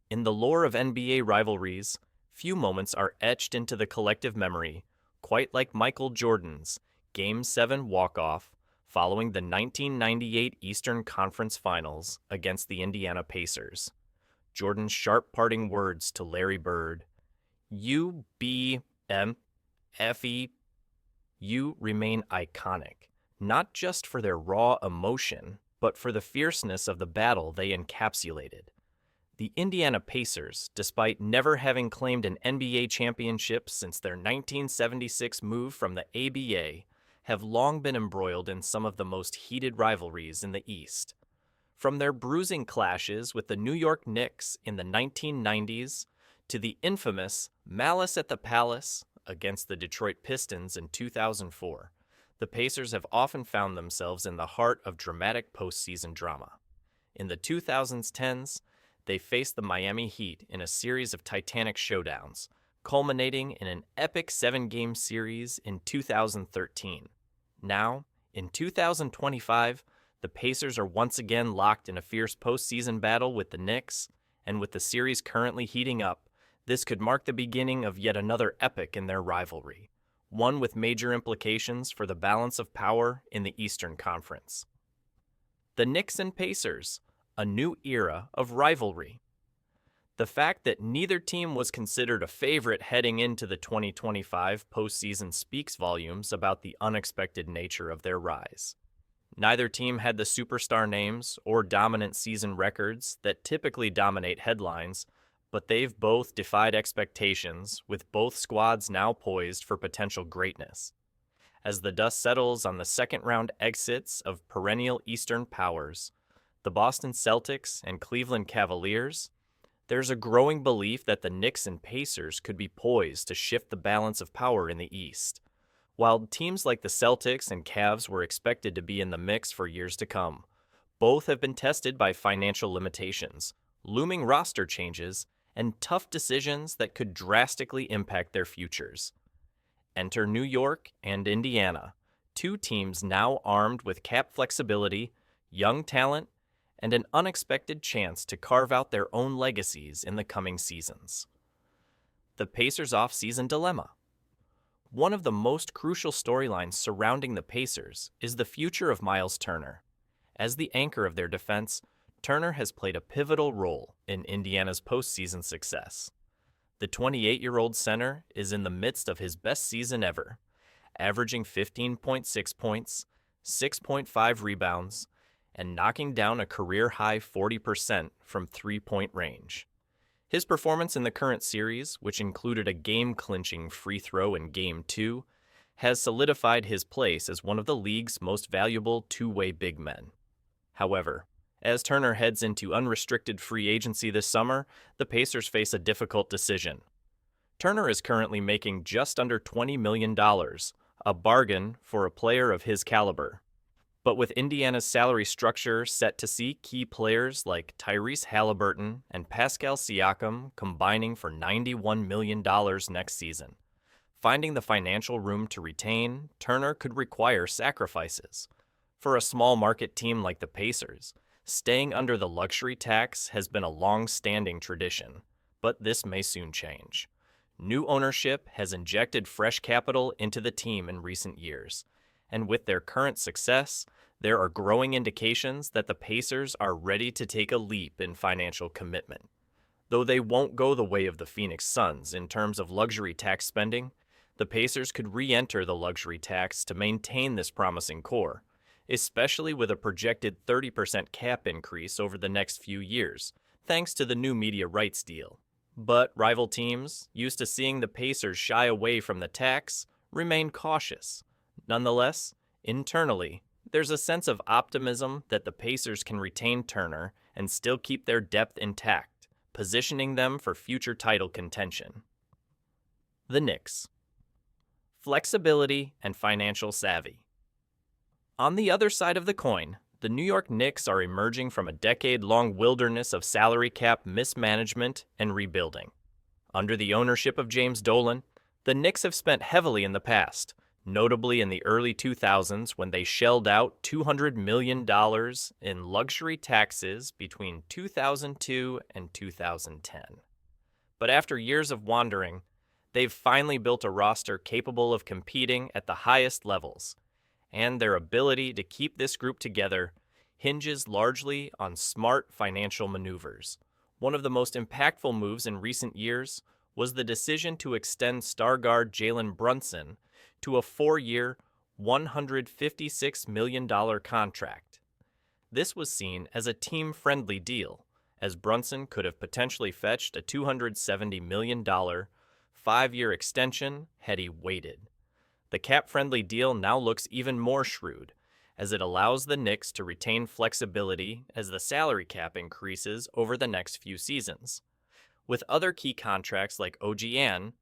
In the lore of NBA rivalries, few moments are etched into the collective memory, quite like Michael Jordan's Game 7 walk-off following the 1998 Eastern Conference Finals against the Indiana Pacers. Jordan's sharp parting words to Larry Bird, "U-B-M-F-E, you remain iconic, not just for their raw emotion, but for the fierceness of the battle they encapsulated." The Indiana Pacers, despite never having claimed an NBA championship since their 1976 move from the ABA, have long been embroiled in some of the most heated rivalries in the East. From their bruising clashes with the New York Knicks in the 1990s to the infamous Malice at the Palace against the Detroit Pistons in 2004, the Pacers have often found themselves in the heart of dramatic postseason drama. In the 2010s, they faced the Miami Heat in a series of titanic showdowns, culminating in an epic 7-game series in 2013. Now, in 2025, the Pacers are once again locked in a fierce postseason battle with the Knicks, and with the series currently heating up, this could mark the beginning of yet another epic in their rivalry, one with major implications for the balance of power in the Eastern Conference. The Knicks and Pacers, a new era of rivalry. The fact that neither team was considered a favorite heading into the 2025 postseason speaks volumes about the unexpected nature of their rise. Neither team had the superstar names or dominant season records that typically dominate headlines, but they've both defied expectations, with both squads now poised for potential greatness. As the dust settles on the second-round exits of perennial Eastern powers, the Boston Celtics and Cleveland Cavaliers, there's a growing belief that the Knicks and Pacers could be poised to shift the balance of power in the East. While teams like the Celtics and Cavs were expected to be in the mix for years to come, both have been tested by financial limitations, looming roster changes, and tough decisions that could drastically impact their futures. Enter New York and Indiana, two teams now armed with cap flexibility, young talent, and an unexpected chance to carve out their own legacies in the coming seasons. The Pacers' off-season dilemma. One of the most crucial storylines surrounding the Pacers is the future of Myles Turner. As the anchor of their defense, Turner has played a pivotal role in Indiana's postseason success. The 28-year-old center is in the midst of his best season ever, averaging 15.6 points, 6.5 rebounds, and knocking down a career-high 40% from three-point range. His performance in the current series, which included a game-clinching free throw in Game 2, has solidified his place as one of the league's most valuable two-way big men. However, as Turner heads into unrestricted free agency this summer, the Pacers face a difficult decision. Turner is currently making just under $20 million, a bargain for a player of his caliber. But with Indiana's salary structure set to see key players like Tyrese Halliburton and Pascal Siakam combining for $91 million next season, finding the financial room to retain Turner could require sacrifices. For a small market team like the Pacers, staying under the luxury tax has been a long-standing tradition, but this may soon change. New ownership has injected fresh capital into the team in recent years, and with their current success, there are growing indications that the Pacers are ready to take a leap in financial commitment. Though they won't go the way of the Phoenix Suns in terms of luxury tax spending, the Pacers could re-enter the luxury tax to maintain this promising core, especially with a projected 30% cap increase over the next few years, thanks to the new media rights deal. But rival teams, used to seeing the Pacers shy away from the tax, remain cautious. Nonetheless, internally, there's a sense of optimism that the Pacers can retain Turner and still keep their depth intact, positioning them for future title contention. The Knicks. Flexibility and financial savvy. On the other side of the coin, the New York Knicks are emerging from a decade-long wilderness of salary cap mismanagement and rebuilding. Under the ownership of James Dolan, the Knicks have spent heavily in the past, notably in the early 2000s when they shelled out $200 million in luxury taxes between 2002 and 2010. But after years of wandering, they've finally built a roster capable of competing at the highest levels, and their ability to keep this group together hinges largely on smart financial maneuvers. One of the most impactful moves in recent years was the decision to extend star guard Jalen Brunson to a 4-year, $156 million contract. This was seen as a team-friendly deal, as Brunson could have potentially fetched a $270 million 5-year extension had he waited. The cap-friendly deal now looks even more shrewd, as it allows the Knicks to retain flexibility as the salary cap increases over the next few seasons. With other key contracts like OG An,